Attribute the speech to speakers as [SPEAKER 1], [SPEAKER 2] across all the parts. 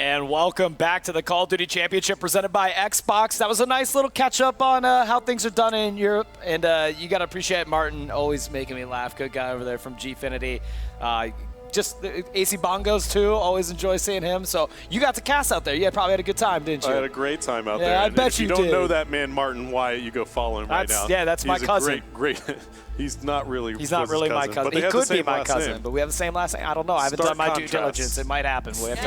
[SPEAKER 1] And welcome back to the Call of Duty Championship presented by Xbox. That was a nice little catch-up on how things are done in Europe. And you got to appreciate Martin always making me laugh. Good guy over there from Gfinity. Just AC Bongos, too. Always enjoy seeing him. So you got to cast out there. You probably had a good time, didn't you?
[SPEAKER 2] I had a great time out there.
[SPEAKER 1] Yeah, I bet you did.
[SPEAKER 2] If you don't know that man, Martin Wyatt, you go follow him right now.
[SPEAKER 1] Yeah, that's my cousin.
[SPEAKER 2] Great. He's not really
[SPEAKER 1] my cousin. He could be my cousin, but we have the same last name. I don't know. I haven't done my due diligence. It might happen. We have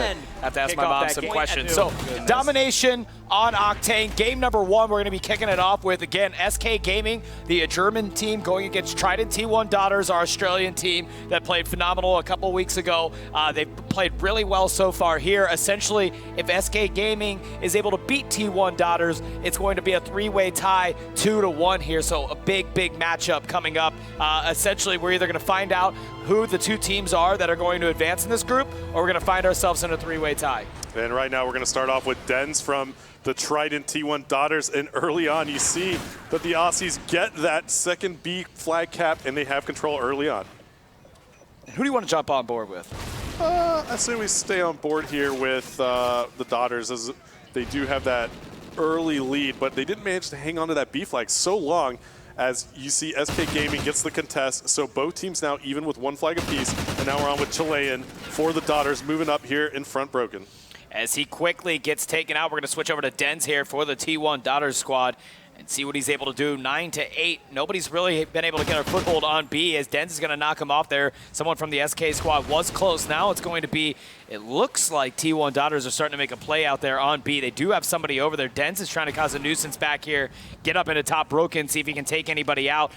[SPEAKER 1] to ask my mom some questions. So, domination on Octane. Game number 1, we're going to be kicking it off with, again, SK Gaming, the German team going against Trident T1 Daughters, our Australian team that played phenomenal a couple weeks ago. They've played really well so far here. Essentially, if SK Gaming is able to beat T1 Daughters, it's going to be a 3-way tie, 2-1 here. So, a big matchup coming up. Essentially, we're either going to find out who the two teams are that are going to advance in this group, or we're going to find ourselves in a 3-way tie.
[SPEAKER 2] And right now, we're going to start off with Dens from the Trident T1 Daughters. And early on, you see that the Aussies get that second B flag cap, and they have control early on.
[SPEAKER 1] Who do you want to jump on board with?
[SPEAKER 2] I say we stay on board here with the Daughters, as they do have that early lead, but they didn't manage to hang on to that B flag so long. As you see, SK Gaming gets the contest, so both teams now even with 1 flag apiece, and now we're on with Chilean for the Daughters, moving up here in front Broken.
[SPEAKER 1] As he quickly gets taken out, we're going to switch over to Dens here for the T1 Daughters squad and see what he's able to do. 9-8. Nobody's really been able to get a foothold on B, as Dens is going to knock him off there. Someone from the SK squad was close. Now it's going to be, it looks like T1 Daughters are starting to make a play out there on B. They do have somebody over there. Dens is trying to cause a nuisance back here. Get up into top Broken, see if he can take anybody out.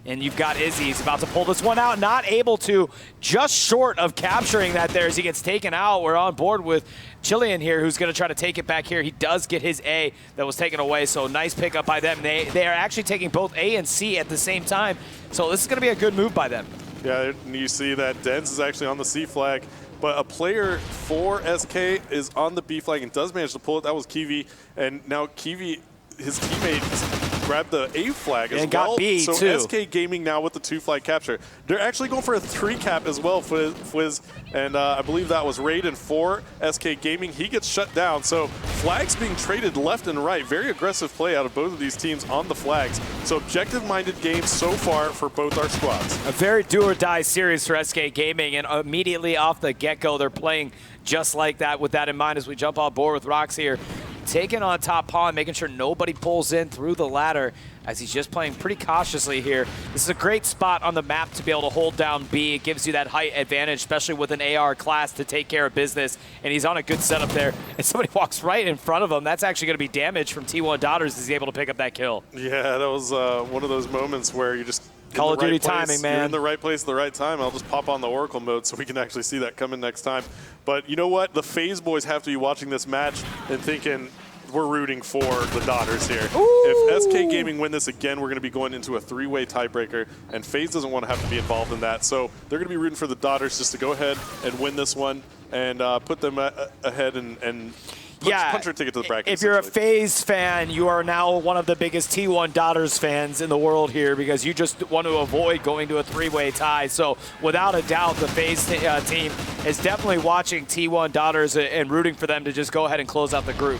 [SPEAKER 1] And you've got Izzy. He's about to pull this one out. Not able to. Just short of capturing that there as he gets taken out. We're on board with Chilean here, who's going to try to take it back here. He does get his A that was taken away. So nice pickup by them. They are actually taking both A and C at the same time. So this is going to be a good move by them. Yeah,
[SPEAKER 2] you see that Dens is actually on the C flag. But a player for SK is on the B flag and does manage to pull it. That was Kiwi. And now Kiwi, his teammate, grabbed the A flag as well.
[SPEAKER 1] Got B
[SPEAKER 2] so
[SPEAKER 1] too.
[SPEAKER 2] SK Gaming now with the 2 flag capture. They're actually going for a 3 cap as well, Fwiz. And I believe that was Raiden for SK Gaming. He gets shut down. So flags being traded left and right. Very aggressive play out of both of these teams on the flags. So objective-minded games so far for both our squads.
[SPEAKER 1] A very do-or-die series for SK Gaming, and immediately off the get-go, they're playing just like that. With that in mind, as we jump on board with Rox here, taking on top pawn, making sure nobody pulls in through the ladder, as he's just playing pretty cautiously here. This is a great spot on the map to be able to hold down B. It gives you that height advantage, especially with an AR class to take care of business. And he's on a good setup there. And somebody walks right in front of him. That's actually going to be damage from T1 Daughters as he's able to pick up that kill.
[SPEAKER 2] Yeah, that was one of those moments where you just
[SPEAKER 1] Call of Duty timing, man.
[SPEAKER 2] You're in the right place at the right time. I'll just pop on the Oracle mode so we can actually see that coming next time. But you know what? The FaZe boys have to be watching this match and thinking, we're rooting for the Daughters here.
[SPEAKER 1] Ooh.
[SPEAKER 2] If SK Gaming win this again, we're going to be going into a 3-way tiebreaker, and FaZe doesn't want to have to be involved in that. So they're going to be rooting for the Daughters just to go ahead and win this one and put them ahead and punch their ticket to the bracket.
[SPEAKER 1] If you're a FaZe fan, you are now one of the biggest T1 Daughters fans in the world here, because you just want to avoid going to a 3-way tie. So without a doubt, the FaZe team is definitely watching T1 Daughters and rooting for them to just go ahead and close out the group.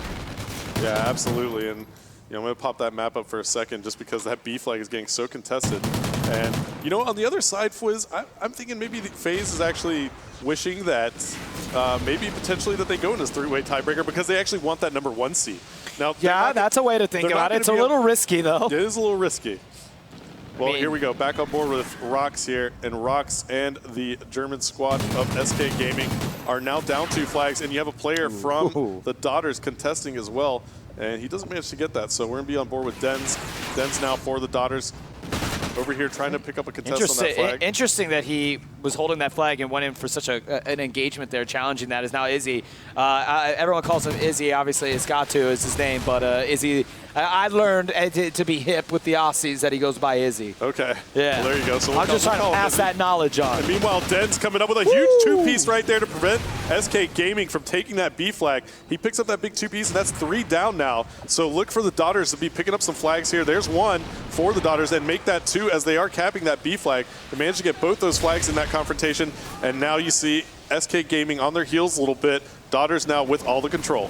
[SPEAKER 2] Yeah, absolutely. And I'm going to pop that map up for a second just because that B flag is getting so contested. And, on the other side, Fwiz, I'm thinking maybe the FaZe is actually wishing that maybe potentially that they go in this 3-way tiebreaker because they actually want that number 1 seed. Now,
[SPEAKER 1] yeah, that's a way to think about it. It's a little risky, though.
[SPEAKER 2] It is a little risky. Well, here we go. Back on board with Rox here. And Rox and the German squad of SK Gaming are now down 2 flags. And you have a player from the Daughters contesting as well. And he doesn't manage to get that. So we're going to be on board with Dens. Dens now for the Daughters. Over here trying to pick up a contest on that flag.
[SPEAKER 1] Interesting that he was holding that flag and went in for such an engagement there, challenging that. Is now Izzy. Everyone calls him Izzy. Obviously, Escatu is his name, but Izzy. I learned to be hip with the Aussies that he goes by Izzy.
[SPEAKER 2] Okay.
[SPEAKER 1] Yeah.
[SPEAKER 2] Well, there you go. So
[SPEAKER 1] I'm just trying to pass that knowledge on.
[SPEAKER 2] And meanwhile, Den's coming up with a huge 2-piece right there to prevent SK Gaming from taking that B flag. He picks up that big 2-piece, and that's 3 down now. So look for the Daughters to be picking up some flags here. There's 1 for the Daughters, and make that 2 as they are capping that B flag. They managed to get both those flags in that confrontation, and now you see SK Gaming on their heels a little bit, Daughters now with all the control.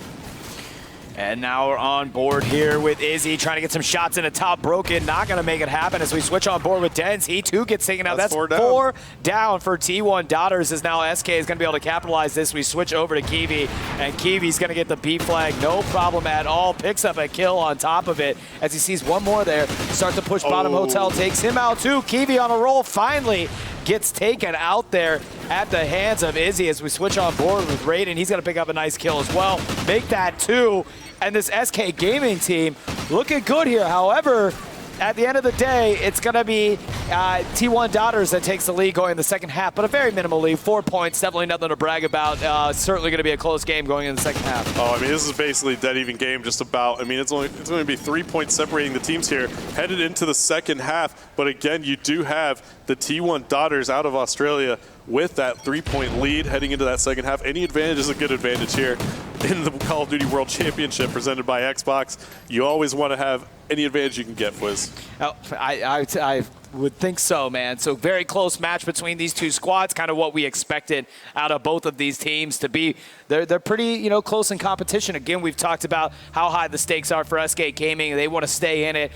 [SPEAKER 1] And now we're on board here with Izzy trying to get some shots in the top. Broken, not going to make it happen as we switch on board with Dens. He too gets taken out. That's four down for T1 Daughters as now SK is going to be able to capitalize this. We switch over to Kiwi, and Kiwi's going to get the B flag. No problem at all. Picks up a kill on top of it as he sees one more there. Starts to push bottom hotel, takes him out too. Kiwi on a roll, finally gets taken out there at the hands of Izzy as we switch on board with Raiden. He's going to pick up a nice kill as well. Make that 2. And this SK Gaming team looking good here. However, at the end of the day, it's going to be T1 Daughters that takes the lead going in the second half, but a very minimal lead. 4 points, definitely nothing to brag about. Certainly going to be a close game going in the second half.
[SPEAKER 2] Oh, I mean, this is basically a dead even game just about. I mean, it's going to be 3 points separating the teams here headed into the second half. But again, you do have the T1 Daughters out of Australia with that 3-point lead heading into that second half. Any advantage is a good advantage here in the Call of Duty World Championship presented by Xbox. You always want to have any advantage you can get, Fwiz.
[SPEAKER 1] Oh, I would think so, man. So very close match between these two squads, kind of what we expected out of both of these teams to be. They're pretty, close in competition. Again, we've talked about how high the stakes are for SK Gaming. They want to stay in it.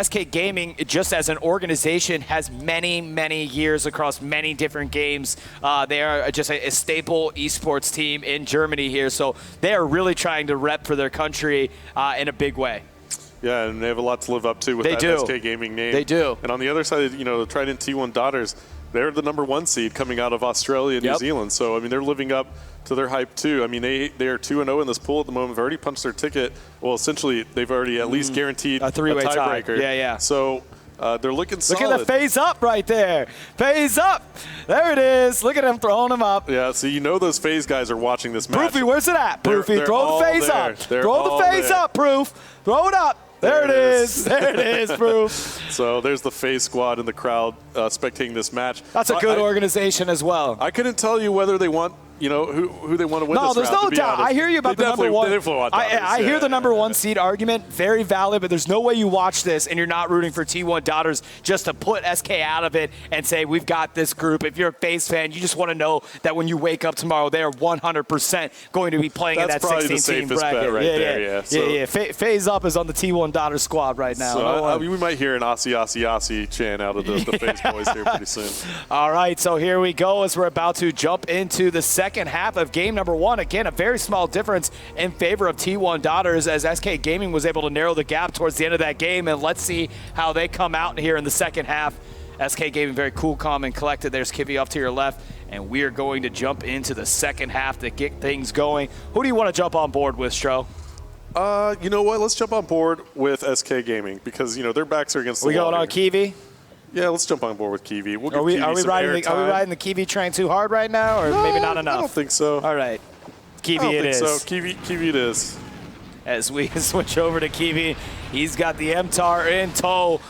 [SPEAKER 1] SK Gaming, just as an organization, has many, many years across many different games. They are just a staple esports team in Germany here. So they are really trying to rep for their country in a big way.
[SPEAKER 2] Yeah, and they have a lot to live up to with that SK Gaming name.
[SPEAKER 1] They do.
[SPEAKER 2] And on the other side, the Trident T1 Daughters, they're the #1 seed coming out of Australia and New Zealand. So, I mean, they're living up to their hype, too. I mean, they are 2-0 in this pool at the moment. They've already punched their ticket. Well, essentially, they've already at least guaranteed
[SPEAKER 1] a three-way
[SPEAKER 2] tiebreaker.
[SPEAKER 1] tie. Yeah.
[SPEAKER 2] So they're looking solid.
[SPEAKER 1] Look at the phase up right there. Phase up. There it is. Look at him throwing them up.
[SPEAKER 2] Yeah, so those phase guys are watching this match.
[SPEAKER 1] Proofy, where's it at? Proofy, throw the phase up. Throw the phase up, Proof. Throw it up. There it is. There it is, Proof.
[SPEAKER 2] So there's the FaZe squad in the crowd spectating this match.
[SPEAKER 1] That's a good organization as well.
[SPEAKER 2] I couldn't tell you whether they want, who they want to win this round.
[SPEAKER 1] No, there's no doubt. I hear you about the #1. I hear the #1 seed argument. Very valid, but there's no way you watch this and you're not rooting for T1 Daughters just to put SK out of it and say, we've got this group. If you're a FaZe fan, you just want to know that when you wake up tomorrow, they're 100% going to be playing in that 16-team bracket.
[SPEAKER 2] Bet right there.
[SPEAKER 1] Yeah. FaZe up is on the T1 Daughters squad right now.
[SPEAKER 2] So we might hear an Aussie chant out of the FaZe boys here pretty soon.
[SPEAKER 1] All right, so here we go as we're about to jump into the second half of game #1. Again, a very small difference in favor of T1 Daughters as SK Gaming was able to narrow the gap towards the end of that game, and let's see how they come out here in the second half. SK Gaming very cool, calm, and collected. There's Kivi off to your left, and we are going to jump into the second half to get things going. Who do you want to jump on board with, Stro?
[SPEAKER 2] You know what? Let's jump on board with SK Gaming because, their backs are against the wall.
[SPEAKER 1] We going on Kiwi?
[SPEAKER 2] Yeah, let's jump on board with Kiwi. We'll
[SPEAKER 1] are we riding the Kiwi train too hard right now, or maybe not enough?
[SPEAKER 2] I don't think so.
[SPEAKER 1] All right, Kiwi it is.
[SPEAKER 2] So Kiwi it is.
[SPEAKER 1] As we switch over to Kiwi, he's got the MTAR in tow.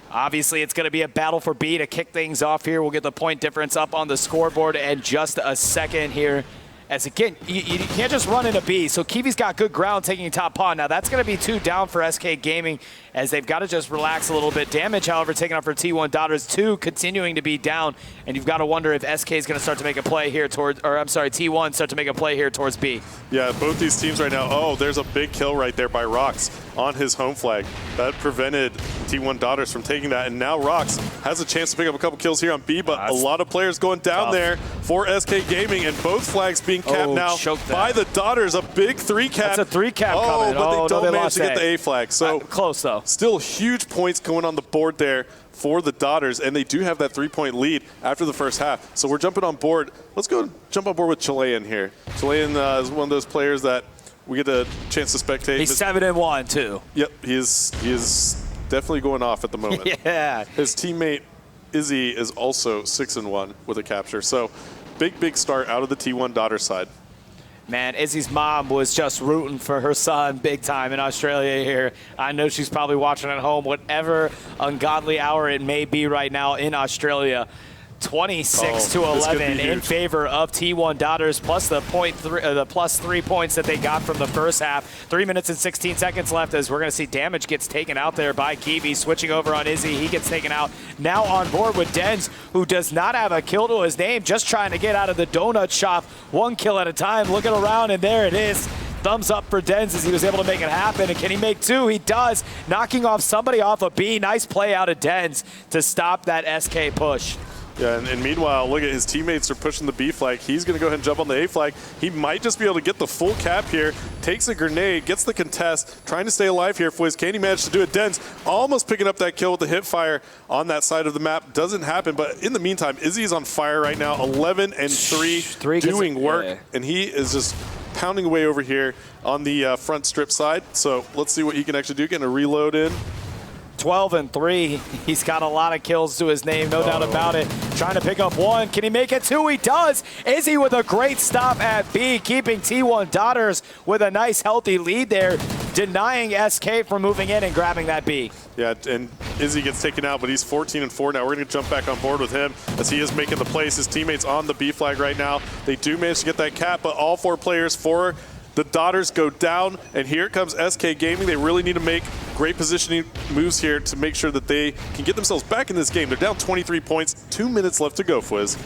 [SPEAKER 1] Obviously, it's going to be a battle for B to kick things off here. We'll get the point difference up on the scoreboard in just a second here. As again, you can't just run into B. So Kiwi's got good ground taking top pawn. Now that's going to be 2 down for SK Gaming as they've got to just relax a little bit. Damage, however, taken off for T1 Daughters. 2 continuing to be down. And you've got to wonder if SK is going to start to make a play here towards, or I'm sorry, T1 start to make a play here towards B.
[SPEAKER 2] Yeah, both these teams right now. Oh, there's a big kill right there by Rox on his home flag. That prevented T1 Daughters from taking that. And now Rox has a chance to pick up a couple kills here on B, but a lot of players going down there for SK Gaming, and both flags being capped now by the Daughters. A big 3-cap.
[SPEAKER 1] That's a 3-cap coming.
[SPEAKER 2] But they don't manage to get the A flag. So
[SPEAKER 1] close, though.
[SPEAKER 2] Still huge points going on the board there for the Daughters, and they do have that 3-point lead after the first half. So we're jumping on board. Let's go jump on board with Chilean here. Chilean is one of those players that we get a chance to spectate.
[SPEAKER 1] He's 7-1 too.
[SPEAKER 2] Yep, he is definitely going off at the moment.
[SPEAKER 1] Yeah.
[SPEAKER 2] His teammate Izzy is also 6-1 with a capture. So big start out of the T1 Daughter side.
[SPEAKER 1] Man, Izzy's mom was just rooting for her son big time in Australia here. I know she's probably watching at home, whatever ungodly hour it may be right now in Australia. 26 to 11 in favor of T1 Daughters, plus the plus 3 points that they got from the first half. 3 minutes and 16 seconds left as we're going to see damage gets taken out there by Kiwi. Switching over on Izzy, he gets taken out. Now on board with Dens, who does not have a kill to his name, just trying to get out of the donut shop 1 kill at a time. Looking around, and there it is. Thumbs up for Dens as he was able to make it happen. And can he make 2? He does, knocking off somebody off a B. Nice play out of Dens to stop that SK push.
[SPEAKER 2] Yeah, and meanwhile, look at his teammates are pushing the B flag. He's going to go ahead and jump on the A flag. He might just be able to get the full cap here. Takes a grenade, gets the contest, trying to stay alive here. Fwiz, can he manage to do it? Dens almost picking up that kill with the hip fire on that side of the map. Doesn't happen, but in the meantime, Izzy's on fire right now. 11 and 3 doing work, yeah. And he is just pounding away over here on the front strip side. So let's see what he can actually do. Getting a reload in.
[SPEAKER 1] 12 and 3. He's got a lot of kills to his name, no doubt about it. Trying to pick up 1. Can he make it 2? He does. Izzy with a great stop at B, keeping T1 Daughters with a nice, healthy lead there, denying SK from moving in and grabbing that B.
[SPEAKER 2] Yeah, and Izzy gets taken out, but he's 14 and 4 now. We're going to jump back on board with him as he is making the plays. His teammates on the B flag right now. They do manage to get that cap, but all 4 players for the Daughters go down, and here comes SK Gaming. They really need to make great positioning moves here to make sure that they can get themselves back in this game. They're down 23 points, 2 minutes left to go, Fwiz.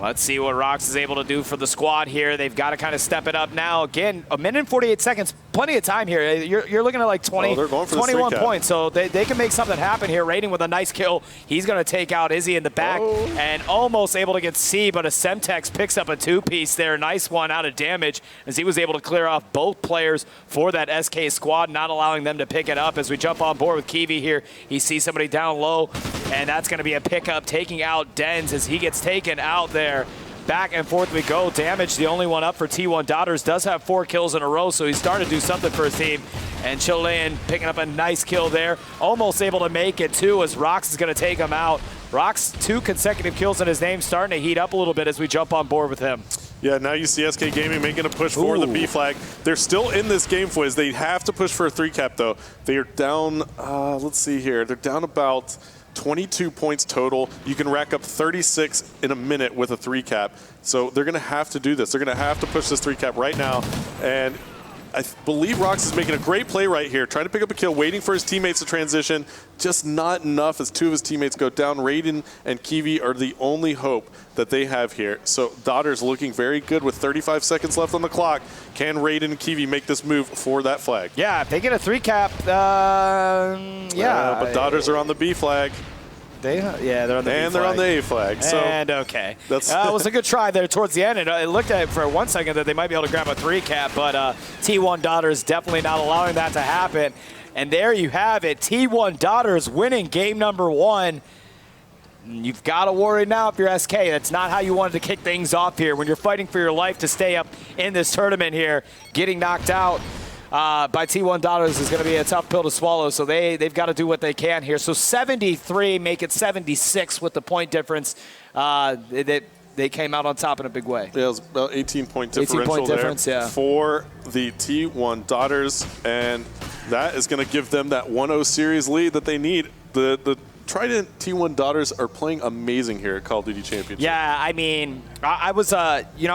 [SPEAKER 1] Let's see what Rox is able to do for the squad here. They've got to kind of step it up now. Again, 1 minute and 48 seconds, plenty of time here. You're looking at like 21 points, so they can make something happen here. Raiden with a nice kill. He's going to take out Izzy in the back and almost able to get C, but a Semtex picks up a 2-piece there. Nice one out of damage as he was able to clear off both players for that SK squad, not allowing them to pick it up. As we jump on board with Kiwi here, he sees somebody down low, and that's going to be a pickup, taking out Dens as he gets taken out there. Back and forth we go. Damage, the only one up for T1 Daughters, does have 4 kills in a row, so he's starting to do something for his team. And Chilean picking up a nice kill there. Almost able to make it, too, as Rox is going to take him out. Rox, 2 consecutive kills in his name, starting to heat up a little bit as we jump on board with him.
[SPEAKER 2] Yeah, now you see SK Gaming making a push for the B flag. They're still in this game, Fwiz. They have to push for a 3 cap, though. They are down, let's see here. They're down about 22 points total. You can rack up 36 in a minute with a 3 cap. So they're going to have to do this. They're going to have to push this 3 cap right now. And I believe Rox is making a great play right here, trying to pick up a kill, waiting for his teammates to transition. Just not enough as 2 of his teammates go down. Raiden and Kiwi are the only hope that they have here. So Daughters looking very good with 35 seconds left on the clock. Can Raiden and Kiwi make this move for that flag?
[SPEAKER 1] Yeah, if they get a 3 cap,
[SPEAKER 2] but Daughters are on the B flag.
[SPEAKER 1] They're on the B flag.
[SPEAKER 2] They're on the A flag. So
[SPEAKER 1] and okay. That was a good try there towards the end. And it looked at it for 1 second that they might be able to grab a 3 cap, but T1 Daughters definitely not allowing that to happen. And there you have it. T1 Daughters winning game number 1. You've got to worry now if you're SK. That's not how you wanted to kick things off here. When you're fighting for your life to stay up in this tournament here, getting knocked out by T1 Daughters is going to be a tough pill to swallow, so they've got to do what they can here. So 73, make it 76 with the point difference. They came out on top in a big way.
[SPEAKER 2] Yeah, it was about 18-point differential there for the T1 Daughters, and that is going to give them that 1-0 series lead that they need. The Trident T1 Daughters are playing amazing here at Call of Duty Championship.
[SPEAKER 1] Yeah, I mean, I was, you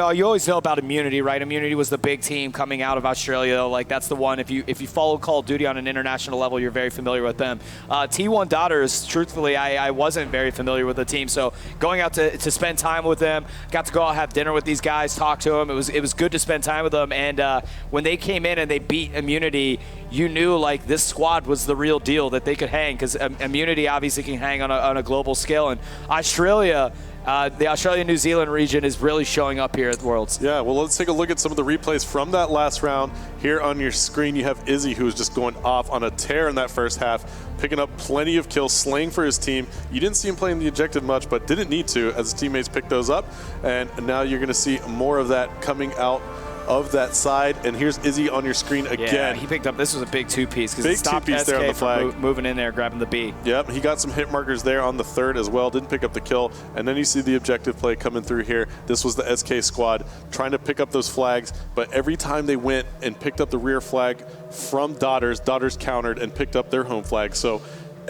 [SPEAKER 1] always know about Immunity, right? Immunity was the big team coming out of Australia. Like, that's the one. If you follow Call of Duty on an international level, you're very familiar with them. T1 Daughters, truthfully, I wasn't very familiar with the team. So going out to spend time with them, got to go out have dinner with these guys, talk to them. It was good to spend time with them. And when they came in and they beat Immunity, you knew like this squad was the real deal, that they could hang, because Immunity obviously can hang on a global scale. And Australia, the Australia-New Zealand region is really showing up here at Worlds.
[SPEAKER 2] Yeah, well, let's take a look at some of the replays from that last round. Here on your screen, you have Izzy, who was just going off on a tear in that first half, picking up plenty of kills, slaying for his team. You didn't see him playing the objective much, but didn't need to as his teammates picked those up. And now you're going to see more of that coming out of that side. And here's Izzy on your screen again.
[SPEAKER 1] Yeah, he picked up, this was a big 2-piece because it stopped SK there on the flag. Moving in there, grabbing the B.
[SPEAKER 2] Yep, he got some hit markers there on the 3rd as well, didn't pick up the kill. And then you see the objective play coming through here. This was the SK squad trying to pick up those flags, but every time they went and picked up the rear flag from Daughters countered and picked up their home flag. So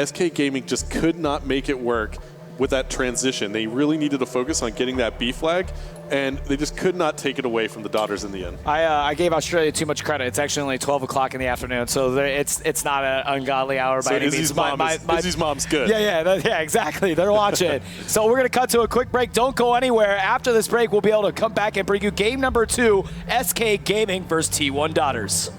[SPEAKER 2] SK Gaming just could not make it work with that transition. They really needed to focus on getting that B flag, and they just could not take it away from the Daughters in the end.
[SPEAKER 1] I gave Australia too much credit. It's actually only 12 o'clock in the afternoon, so it's not an ungodly hour by any means.
[SPEAKER 2] Izzy's mom's good.
[SPEAKER 1] Yeah, exactly. They're watching. So we're going to cut to a quick break. Don't go anywhere. After this break, we'll be able to come back and bring you game number 2, SK Gaming versus T1 Daughters.